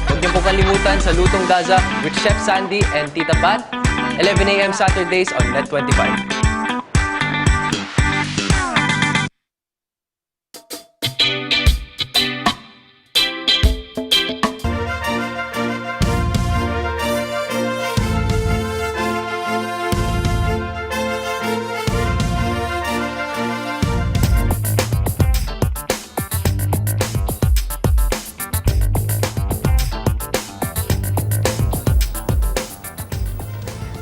Huwag niyo po kalimutan sa Lutong Gaza with Chef Sandy and Tita Pat, 11 a.m. Saturdays on Net 25.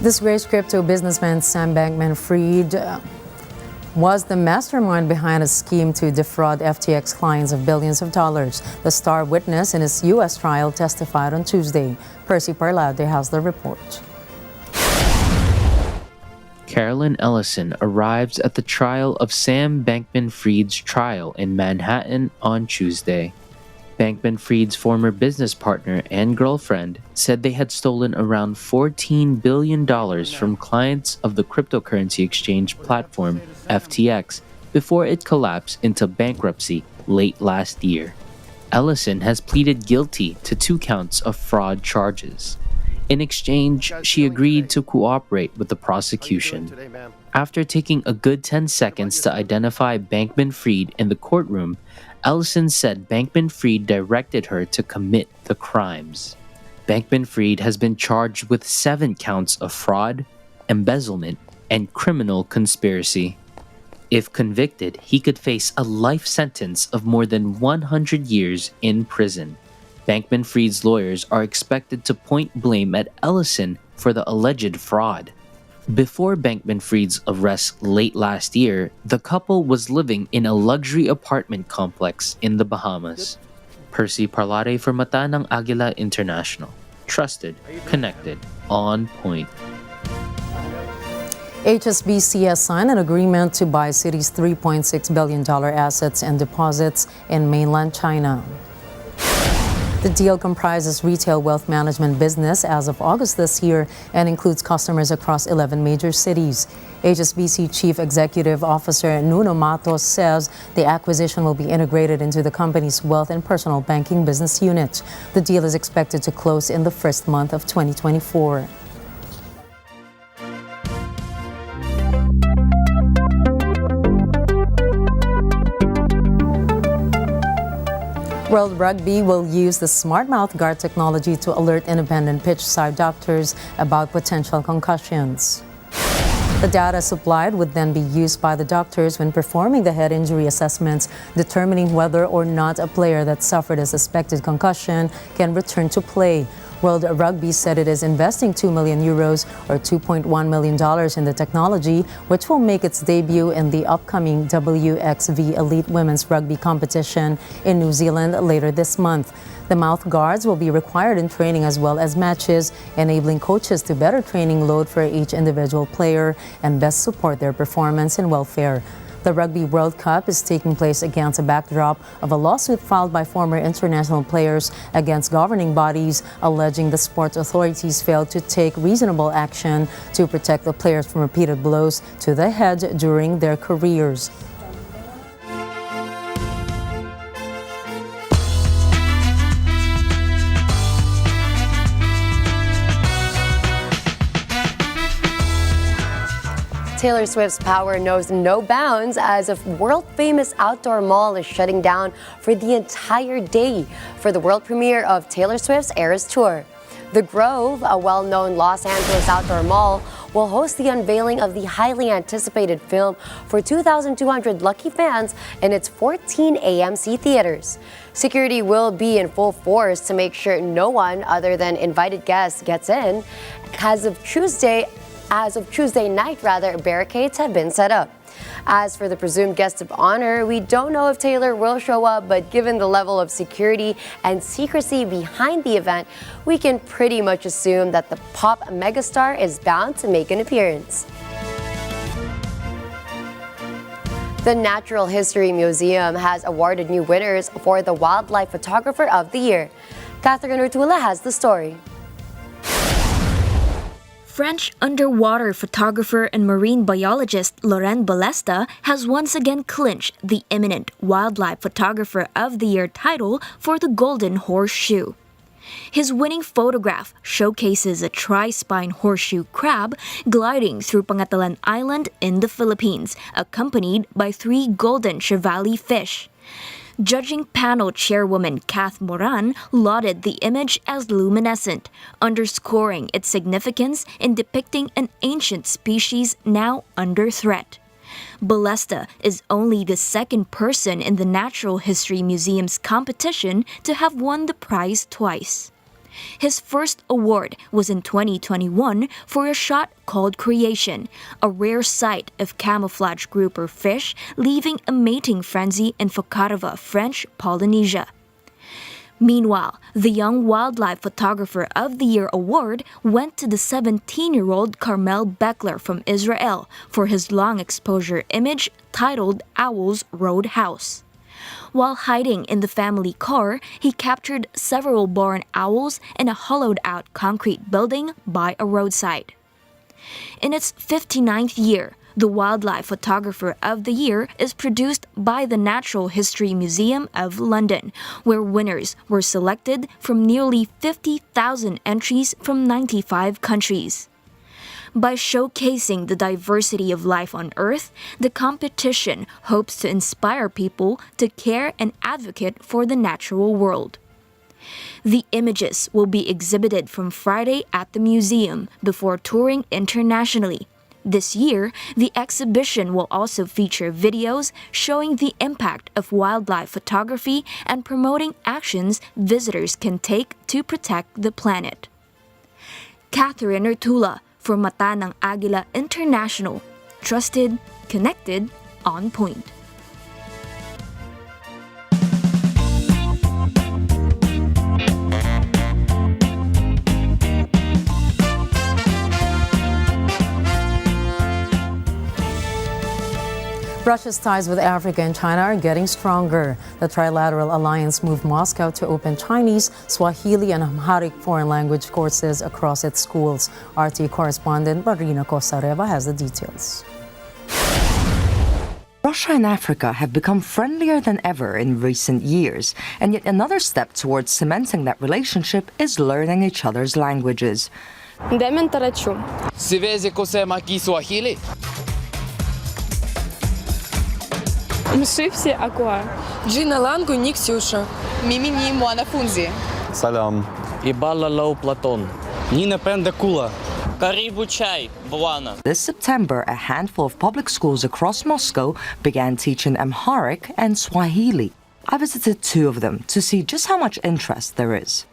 Disgraced crypto businessman Sam Bankman-Fried was the mastermind behind a scheme to defraud FTX clients of billions of dollars. The star witness in his U.S. trial testified on Tuesday. Percy Parlade has the report. Carolyn Ellison arrives at the trial of Sam Bankman-Fried's trial in Manhattan on Tuesday. Bankman-Fried's former business partner and girlfriend said they had stolen around $14 billion from clients of the cryptocurrency exchange platform FTX before it collapsed into bankruptcy late last year. Ellison has pleaded guilty to 2 counts of fraud charges. In exchange, she agreed to cooperate with the prosecution. After taking a good 10 seconds to identify Bankman-Fried in the courtroom, Ellison said Bankman-Fried directed her to commit the crimes. Bankman-Fried has been charged with 7 counts of fraud, embezzlement, and criminal conspiracy. If convicted, he could face a life sentence of more than 100 years in prison. Bankman-Fried's lawyers are expected to point blame at Ellison for the alleged fraud. Before Bankman-Fried's arrest late last year, the couple was living in a luxury apartment complex in the Bahamas. Percy Parlade for Mata ng Agila International. Trusted, connected, on point. HSBC has signed an agreement to buy Citi's $3.6 billion assets and deposits in mainland China. The deal comprises retail wealth management business as of August this year and includes customers across 11 major cities. HSBC Chief Executive Officer Nuno Matos says the acquisition will be integrated into the company's wealth and personal banking business unit. The deal is expected to close in the first month of 2024. World Rugby will use the smart mouth guard technology to alert independent pitch side doctors about potential concussions. The data supplied would then be used by the doctors when performing the head injury assessments, determining whether or not a player that suffered a suspected concussion can return to play. World Rugby said it is investing €2 million or $2.1 million in the technology, which will make its debut in the upcoming WXV Elite Women's Rugby competition in New Zealand later this month. The mouth guards will be required in training as well as matches, enabling coaches to better training load for each individual player and best support their performance and welfare. The Rugby World Cup is taking place against a backdrop of a lawsuit filed by former international players against governing bodies, alleging the sports authorities failed to take reasonable action to protect the players from repeated blows to the head during their careers. Taylor Swift's power knows no bounds as a world-famous outdoor mall is shutting down for the entire day for the world premiere of Taylor Swift's Eras Tour. The Grove, a well-known Los Angeles outdoor mall, will host the unveiling of the highly anticipated film for 2,200 lucky fans in its 14 AMC theaters. Security will be in full force to make sure no one other than invited guests gets in. As of Tuesday night, barricades have been set up. As for the presumed guest of honor, we don't know if Taylor will show up, but given the level of security and secrecy behind the event, we can pretty much assume that the pop megastar is bound to make an appearance. The Natural History Museum has awarded new winners for the Wildlife Photographer of the Year. Catherine Urtula has the story. French underwater photographer and marine biologist Laurent Balesta has once again clinched the eminent Wildlife Photographer of the Year title for the Golden Horseshoe. His winning photograph showcases a tri-spine horseshoe crab gliding through Pangatalan Island in the Philippines, accompanied by 3 golden chevali fish. Judging panel chairwoman Kath Moran lauded the image as luminescent, underscoring its significance in depicting an ancient species now under threat. Balesta is only the second person in the Natural History Museum's competition to have won the prize twice. His first award was in 2021 for a shot called Creation, a rare sight of camouflage grouper fish leaving a mating frenzy in Focarava, French Polynesia. Meanwhile, the Young Wildlife Photographer of the Year award went to the 17-year-old Carmel Beckler from Israel for his long exposure image titled Owl's Roadhouse. While hiding in the family car, he captured several barn owls in a hollowed-out concrete building by a roadside. In its 59th year, the Wildlife Photographer of the Year is produced by the Natural History Museum of London, where winners were selected from nearly 50,000 entries from 95 countries. By showcasing the diversity of life on Earth, the competition hopes to inspire people to care and advocate for the natural world. The images will be exhibited from Friday at the museum before touring internationally. This year, the exhibition will also feature videos showing the impact of wildlife photography and promoting actions visitors can take to protect the planet. Catherine Urtula for Mata ng Agila International. Trusted, connected, on point. Russia's ties with Africa and China are getting stronger. The Trilateral Alliance moved Moscow to open Chinese, Swahili, and Amharic foreign language courses across its schools. RT correspondent Marina Cosareva has the details. Russia and Africa have become friendlier than ever in recent years, and yet another step towards cementing that relationship is learning each other's languages. Siwezi kusema Kiswahili. Mszywsi akwa. Jina langu ni Ksyusha. Mimi ni mwanafunzi. Salam. Ibala lau Platon. Nina pende kula. Karibu chai, Bwana. This September, a handful of public schools across Moscow began teaching Amharic and Swahili. I visited two of them to see just how much interest there is.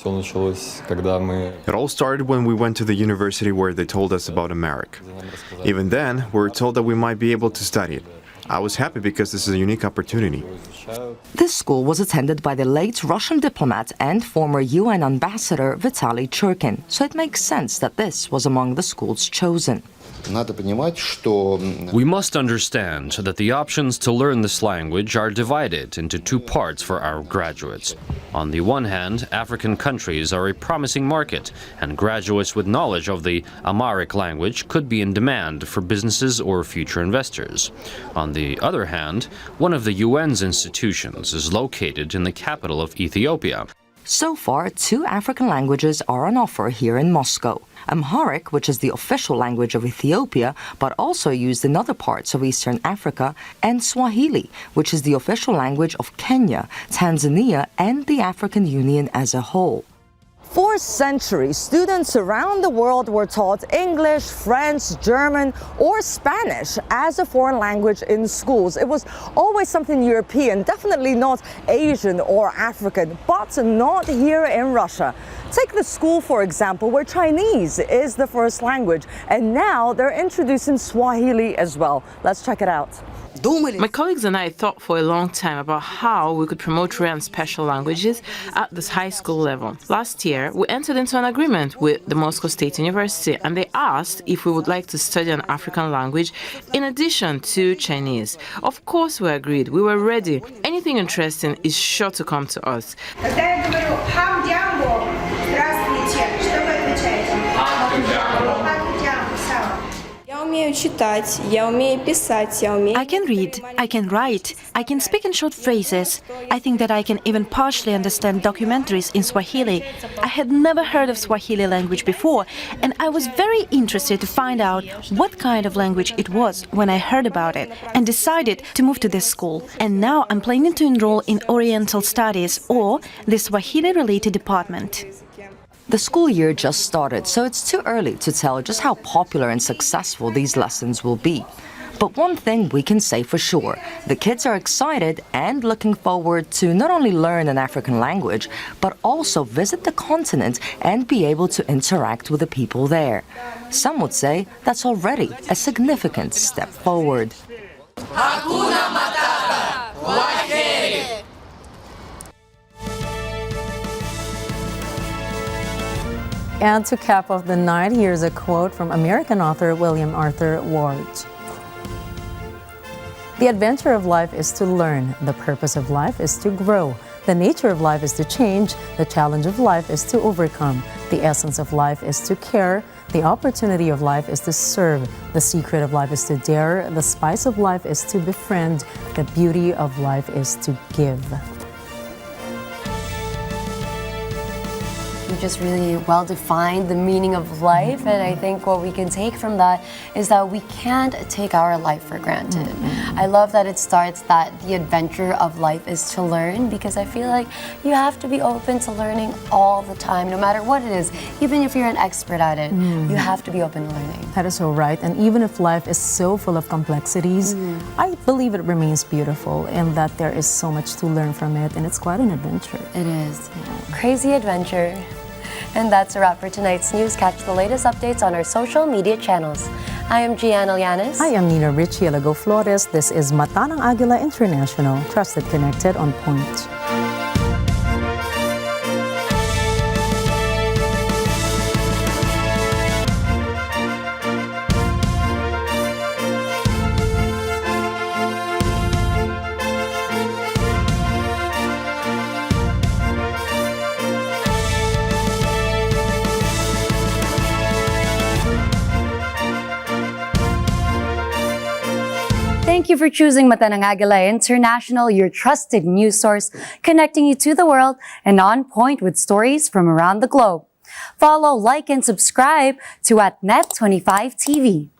It all started when we went to the university where they told us about Amharic. Even then, we were told that we might be able to study it. I was happy because this is a unique opportunity. This school was attended by the late Russian diplomat and former UN ambassador Vitaly Churkin, so it makes sense that this was among the schools chosen. We must understand that the options to learn this language are divided into two parts for our graduates. On the one hand, African countries are a promising market, and graduates with knowledge of the Amharic language could be in demand for businesses or future investors. On the other hand, one of the UN's institutions is located in the capital of Ethiopia. So far, 2 African languages are on offer here in Moscow. Amharic, which is the official language of Ethiopia, but also used in other parts of Eastern Africa, and Swahili, which is the official language of Kenya, Tanzania, and the African Union as a whole. For centuries, students around the world were taught English, French, German, or Spanish as a foreign language in schools. It was always something European, definitely not Asian or African, but not here in Russia. Take the school, for example, where Chinese is the first language, and now they're introducing Swahili as well. Let's check it out. My colleagues and I thought for a long time about how we could promote rare and special languages at this high school level. Last year, we entered into an agreement with the Moscow State University, and they asked if we would like to study an African language in addition to Chinese. Of course, we agreed. We were ready. Anything interesting is sure to come to us. I can read, I can write, I can speak in short phrases. I think that I can even partially understand documentaries in Swahili. I had never heard of Swahili language before, and I was very interested to find out what kind of language it was when I heard about it, and decided to move to this school. And now I'm planning to enroll in Oriental Studies or the Swahili-related department. The school year just started, so it's too early to tell just how popular and successful these lessons will be. But one thing we can say for sure, the kids are excited and looking forward to not only learn an African language, but also visit the continent and be able to interact with the people there. Some would say that's already a significant step forward. Hakuna Matata! Kwaheri! And to cap off the night, here's a quote from American author William Arthur Ward. The adventure of life is to learn. The purpose of life is to grow. The nature of life is to change. The challenge of life is to overcome. The essence of life is to care. The opportunity of life is to serve. The secret of life is to dare. The spice of life is to befriend. The beauty of life is to give. You just really well defined the meaning of life, and I think what we can take from that is that we can't take our life for granted. I love that it starts that the adventure of life is to learn, because I feel like you have to be open to learning all the time, no matter what it is. Even if you're an expert at it, you have to be open to learning. That is so right. And even if life is so full of complexities, I believe it remains beautiful and that there is so much to learn from it, and it's quite an adventure. It is. Crazy adventure. And that's a wrap for tonight's news. Catch the latest updates on our social media channels. I am Gian Llanes. I am Nina Richie Alagao-Flores. This is Mata ng Agila International. Trusted, connected, on point. Thank you for choosing Mata ng Agila International, your trusted news source, connecting you to the world and on point with stories from around the globe. Follow, like, and subscribe to @Net25 TV.